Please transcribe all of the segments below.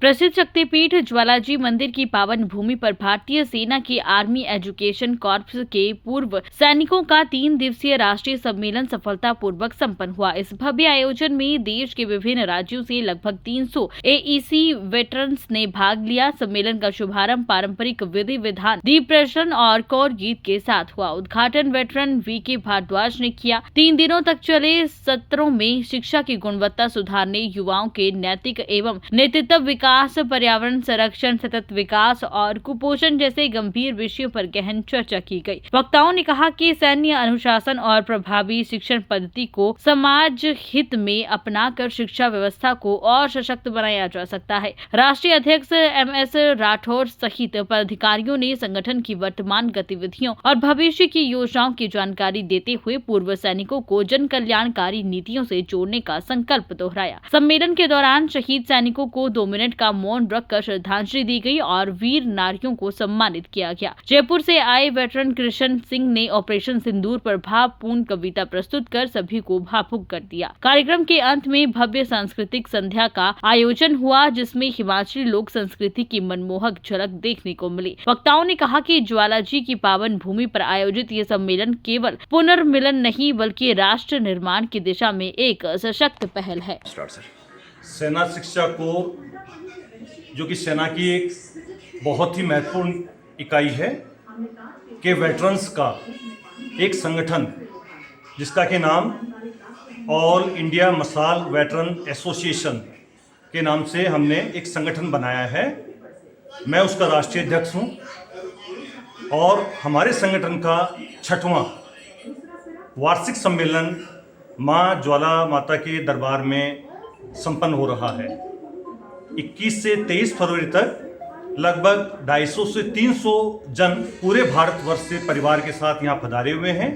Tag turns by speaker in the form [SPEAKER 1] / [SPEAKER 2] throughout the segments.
[SPEAKER 1] प्रसिद्ध शक्तिपीठ ज्वालाजी मंदिर की पावन भूमि पर भारतीय सेना के आर्मी एजुकेशन कॉर्प्स के पूर्व सैनिकों का 3 दिवसीय राष्ट्रीय सम्मेलन सफलतापूर्वक संपन्न हुआ। इस भव्य आयोजन में देश के विभिन्न राज्यों से लगभग 300 एईसी वेटरन्स ने भाग लिया। सम्मेलन का शुभारंभ पारंपरिक विधि विधान, दीप प्रज्वलन और कौर गीत के साथ हुआ। उद्घाटन वेटरन वीके भारद्वाज ने किया। 3 दिनों तक चले सत्रों में शिक्षा की गुणवत्ता सुधारने, युवाओं के नैतिक एवं नेतृत्व विकास, पर्यावरण संरक्षण, सतत विकास और कुपोषण जैसे गंभीर विषयों पर गहन चर्चा की गई। वक्ताओं ने कहा कि सैन्य अनुशासन और प्रभावी शिक्षण पद्धति को समाज हित में अपनाकर शिक्षा व्यवस्था को और सशक्त बनाया जा सकता है। राष्ट्रीय अध्यक्ष MS राठौर सहित पदाधिकारियों ने संगठन की वर्तमान गतिविधियों और भविष्य की योजनाओं की जानकारी देते हुए पूर्व सैनिकों को जन कल्याणकारी नीतियों से जोड़ने का संकल्प दोहराया। सम्मेलन के दौरान शहीद सैनिकों को 2 मिनट का मौन रखकर श्रद्धांजलि दी गई और वीर नारियों को सम्मानित किया गया। जयपुर से आए वेटरन कृष्ण सिंह ने ऑपरेशन सिंदूर पर भावपूर्ण कविता प्रस्तुत कर सभी को भावुक कर दिया। कार्यक्रम के अंत में भव्य सांस्कृतिक संध्या का आयोजन हुआ, जिसमें हिमाचली लोक संस्कृति की मनमोहक झलक देखने को मिली। वक्ताओं ने कहा कि ज्वालाजी की पावन भूमि पर आयोजित ये सम्मेलन केवल पुनर्मिलन नहीं बल्कि राष्ट्र निर्माण की दिशा में एक सशक्त पहल है।
[SPEAKER 2] सेना शिक्षा को, जो कि सेना की एक बहुत ही महत्वपूर्ण इकाई है, के वेटरन्स का एक संगठन जिसका के नाम ऑल इंडिया मसाल वेटरन एसोसिएशन के नाम से हमने एक संगठन बनाया है। मैं उसका राष्ट्रीय अध्यक्ष हूँ और हमारे संगठन का 6वां वार्षिक सम्मेलन माँ ज्वाला माता के दरबार में संपन्न हो रहा है। 21 से 23 फरवरी तक लगभग 250 से 300 जन पूरे भारतवर्ष से परिवार के साथ यहाँ पधारे हुए हैं।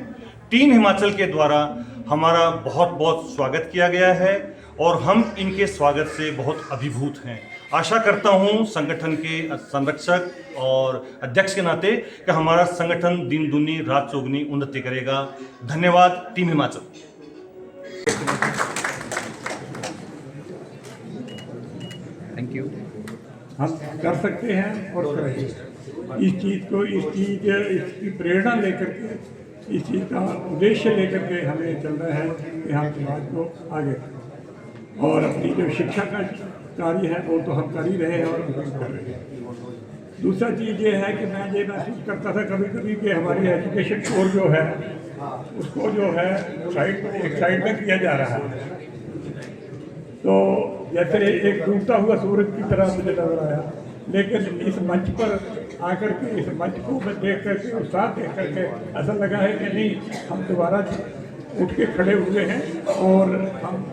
[SPEAKER 2] टीम हिमाचल के द्वारा हमारा बहुत बहुत स्वागत किया गया है और हम इनके स्वागत से बहुत अभिभूत हैं। आशा करता हूँ संगठन के संरक्षक और अध्यक्ष के नाते कि हमारा संगठन दिन दुनी रात चौगुनी उन्नति करेगा। धन्यवाद टीम हिमाचल।
[SPEAKER 3] Thank you.
[SPEAKER 4] हम कर सकते हैं और करेंगे। इस इसकी प्रेरणा लेकर के, इस चीज़ का उद्देश्य लेकर के हमें चलना है कि हम समाज को आगे, और अपनी जो शिक्षा का कार्य है वो तो हम कर ही रहे हैं और कर रहे हैं। दूसरा चीज़ ये है कि मैं ये महसूस करता था कभी कभी कि हमारी एजुकेशन कोर जो है उसको जो है एक साइड में किया जा रहा है। तो जैसे एक डूबता हुआ सूरज की तरह मुझे नजर आया, लेकिन इस मंच पर आकर के, इस मंच को मैं देख करके, उत्साह देख करके ऐसा लगा है कि नहीं, हम दोबारा उठ के खड़े हुए हैं और हम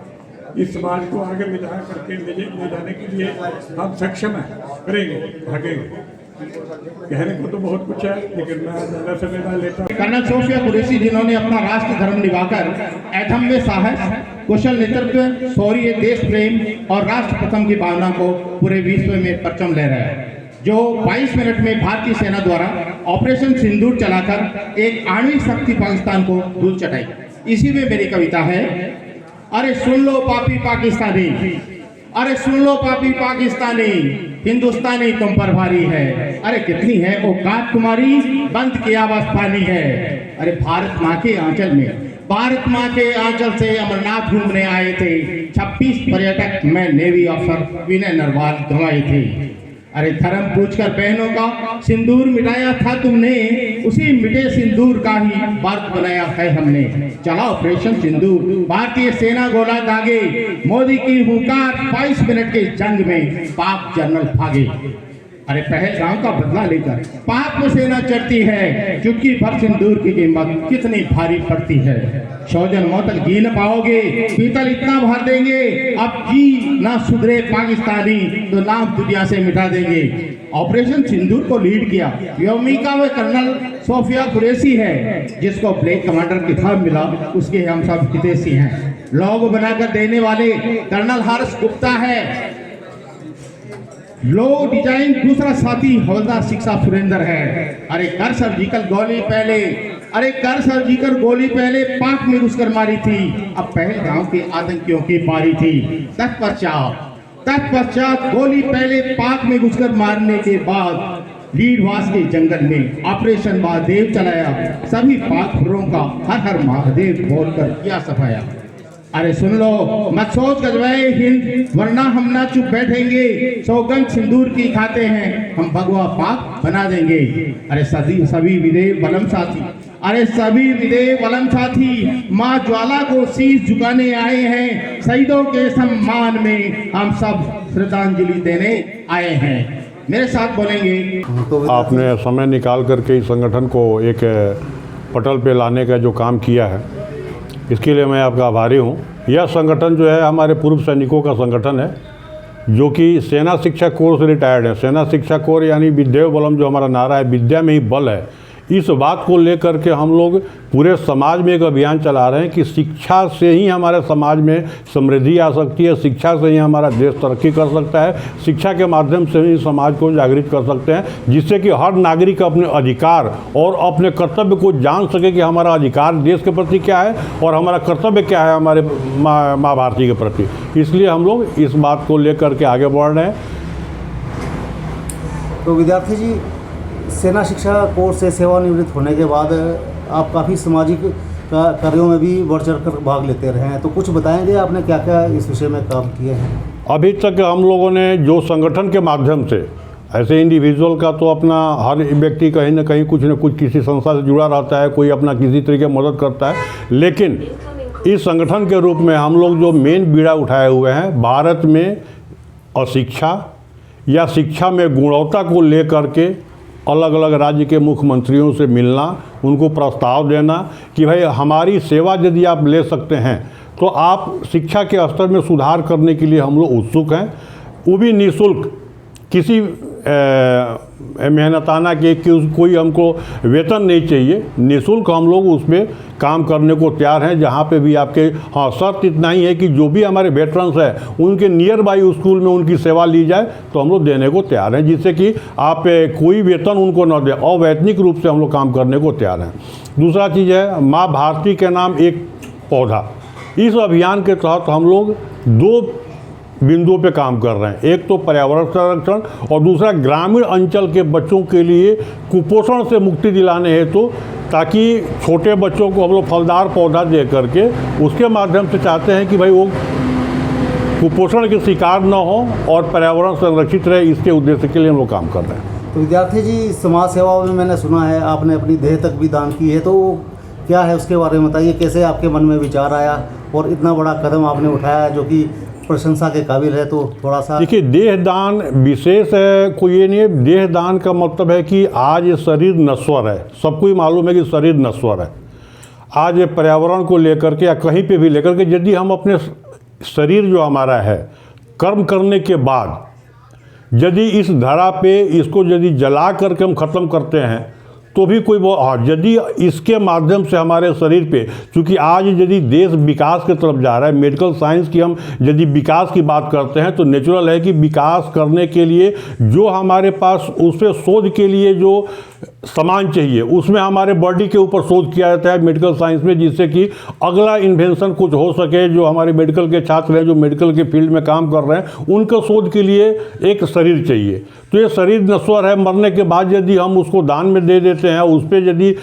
[SPEAKER 4] इस समाज को आगे ले जा करके ले जाने के लिए हम सक्षम हैं, करेंगे, भागेंगे। कहने को तो बहुत कुछ है, लेकिन मैं ज़्यादा समय ना लेता।
[SPEAKER 5] कर्नल सोफिया कुरैशी, जिन्होंने अपना राष्ट्र धर्म निभाकर अदम्य साहस, कुशल नेतृत्व, शौर्य, देश प्रेम और राष्ट्र प्रथम की भावना को पूरे विश्व में परचम ले रहा है, जो 22 मिनट में भारतीय सेना द्वारा ऑपरेशन सिंदूर चलाकर एक आणविक शक्ति पाकिस्तान को धूल चटाई। इसी में मेरी कविता है, अरे सुन लो पापी पाकिस्तानी, अरे सुन लो पापी पाकिस्तानी, हिंदुस्तानी तुम पर भारी है, अरे कितनी है औकात तुम्हारी, बंद की आवाज पानी है। अरे भारत माँ के आंचल में, भारत माँ के आंचल से अमरनाथ घूमने आए थे 26 पर्यटक, मैं नेवी अफसर विनय नरवाल गंवाए थे। अरे धर्म पूछकर बहनों का सिंदूर मिटाया था तुमने, उसी मिटे सिंदूर का ही भारत बनाया है हमने। चला ऑपरेशन सिंदूर, भारतीय सेना गोला दागे, मोदी की हुंकार 22 मिनट के जंग में पाक जनरल भागे। अरे पहलगाम का बदला लेकर पाक में सेना चढ़ती है, चुटकी भर सिंदूर की कीमत कितनी भारी पड़ती है। 100 जन मौतल जी न पाओगे, पीतल इतना भर देंगे, अब जी ना सुधरे पाकिस्तानी तो नाम दुनिया से मिटा देंगे। ऑपरेशन सिंदूर को लीड किया व्योमिका में कर्नल सोफिया कुरैशी है, जिसको ब्लैक कमांडर खिताब मिला, उसके हम सब हितैषी हैं। लोग बनाकर देने वाले कर्नल हर्ष गुप्ता है। लो डिजाइन दूसरा साथी हवलदार शिक्षा सुरेंद्र है। अरे कर सर्जिकल गोली पहले, अरे कर सर्जिकल गोली पहले पाक में घुसकर मारी थी, अब पहलगाम के आतंकियों की पारी थी। तत्पश्चात तत्पश्चात गोली पहले पाक में घुसकर मारने के बाद लीडवास के जंगल में ऑपरेशन महादेव चलाया। सभी पाक फुर्रों का हर हर महादेव बोलकर किया सफाया। अरे सुन लो, मत सोच गजवाए हिंद, वरना हम ना चुप बैठेंगे। सौगंध सिंदूर की खाते हैं, हम भगवा पाक बना देंगे। अरे सभी विदेह बलम साथी, अरे सभी विदेह बलम साथी, माँ ज्वाला को शीश झुकाने आए हैं। शहीदों के सम्मान में हम सब श्रद्धांजलि देने आए हैं। मेरे साथ बोलेंगे।
[SPEAKER 6] आपने समय निकाल करके इस संगठन को एक पटल पे लाने का जो काम किया है, इसके लिए मैं आपका आभारी हूँ। यह संगठन जो है हमारे पूर्व सैनिकों का संगठन है, जो कि सेना शिक्षा कोर से रिटायर्ड है। सेना शिक्षा कोर यानी विद्या बलम, जो हमारा नारा है, विद्या में ही बल है। इस बात को लेकर के हम लोग पूरे समाज में एक अभियान चला रहे हैं कि शिक्षा से ही हमारे समाज में समृद्धि आ सकती है, शिक्षा से ही हमारा देश तरक्की कर सकता है, शिक्षा के माध्यम से ही समाज को जागृत कर सकते हैं, जिससे कि हर नागरिक अपने अधिकार और अपने कर्तव्य को जान सके कि हमारा अधिकार देश के प्रति क्या है और हमारा कर्तव्य क्या है हमारे माँ भारती के प्रति। इसलिए हम लोग इस बात को लेकर के आगे बढ़ रहे हैं।
[SPEAKER 7] तो विद्यार्थी जी, सेना शिक्षा कोर्स से सेवानिवृत्त होने के बाद आप काफ़ी सामाजिक कार्यों में भी बढ़ चढ़ कर भाग लेते रहे हैं, तो कुछ बताएंगे आपने क्या क्या इस विषय में काम किए हैं? अभी
[SPEAKER 6] तक हम लोगों ने जो संगठन के माध्यम से, ऐसे इंडिविजुअल का तो अपना हर व्यक्ति कहीं ना कहीं कुछ न कुछ किसी संस्था से जुड़ा रहता है, कोई अपना किसी तरीके मदद करता है, लेकिन इस संगठन के रूप में हम लोग जो मेन बीड़ा उठाए हुए हैं, भारत में अशिक्षा या शिक्षा में गुणवत्ता को लेकर के अलग अलग राज्य के मुख्यमंत्रियों से मिलना, उनको प्रस्ताव देना कि भाई हमारी सेवा यदि आप ले सकते हैं तो आप शिक्षा के स्तर में सुधार करने के लिए हम लोग उत्सुक हैं। वो भी निःशुल्क, किसी मेहनताना के कोई हमको वेतन नहीं चाहिए, निःशुल्क हम लोग उसमें काम करने को तैयार हैं। जहाँ पे भी आपके, हाँ, शर्त इतना ही है कि जो भी हमारे वेटरन्स हैं उनके नियर बाई स्कूल में उनकी सेवा ली जाए तो हम लोग देने को तैयार हैं, जिससे कि आप कोई वेतन उनको न दें, अवैतनिक रूप से हम लोग काम करने को तैयार हैं। दूसरा चीज़ है माँ भारती के नाम एक पौधा। इस अभियान के तहत हम लोग 2 बिंदुओं पे काम कर रहे हैं, एक तो पर्यावरण संरक्षण और दूसरा ग्रामीण अंचल के बच्चों के लिए कुपोषण से मुक्ति दिलाने हेतु, ताकि छोटे बच्चों को हम लोग फलदार पौधा दे करके उसके माध्यम से चाहते हैं कि भाई वो कुपोषण के शिकार न हो और पर्यावरण संरक्षित रहे। इसके उद्देश्य के लिए हम लोग काम कर रहे हैं।
[SPEAKER 7] तो विद्यार्थी जी, समाज सेवा में मैंने सुना है आपने अपनी देह तक भी दान की है, तो क्या है उसके बारे में बताइए। कैसे आपके मन में विचार आया और इतना बड़ा कदम आपने उठाया जो कि प्रशंसा के काबिल है, तो थोड़ा सा।
[SPEAKER 6] देखिए, देह दान विशेष है कोई ये नहीं है। देह दान का मतलब है कि आज ये शरीर नश्वर है, सबको ही मालूम है कि शरीर नश्वर है। आज ये पर्यावरण को लेकर के या कहीं पे भी लेकर के, यदि हम अपने शरीर जो हमारा है कर्म करने के बाद यदि इस धरा पे इसको यदि जला करके हम ख़त्म करते हैं तो भी कोई वो, हाँ, यदि इसके माध्यम से हमारे शरीर पे, चूँकि आज यदि देश विकास की तरफ जा रहा है, मेडिकल साइंस की हम यदि विकास की बात करते हैं तो नेचुरल है कि विकास करने के लिए जो हमारे पास उस पर शोध के लिए जो सामान चाहिए उसमें हमारे बॉडी के ऊपर शोध किया जाता है मेडिकल साइंस में, जिससे कि अगला इन्वेंशन कुछ हो सके। जो हमारे मेडिकल के छात्र हैं, जो मेडिकल के फील्ड में काम कर रहे हैं, उनका शोध के लिए एक शरीर चाहिए। तो ये शरीर नश्वर है, मरने के बाद यदि हम उसको दान में दे देते हैं, उस पर यदि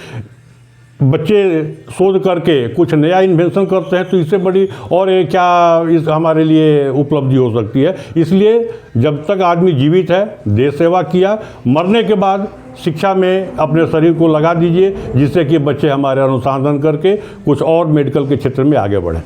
[SPEAKER 6] बच्चे शोध करके कुछ नया इन्वेंशन करते हैं, तो इससे बड़ी और क्या इस हमारे लिए उपलब्धि हो सकती है। इसलिए जब तक आदमी जीवित है, देश सेवा किया, मरने के बाद शिक्षा में अपने शरीर को लगा दीजिए, जिससे कि बच्चे हमारे अनुसंधान करके कुछ और मेडिकल के क्षेत्र में आगे बढ़ें।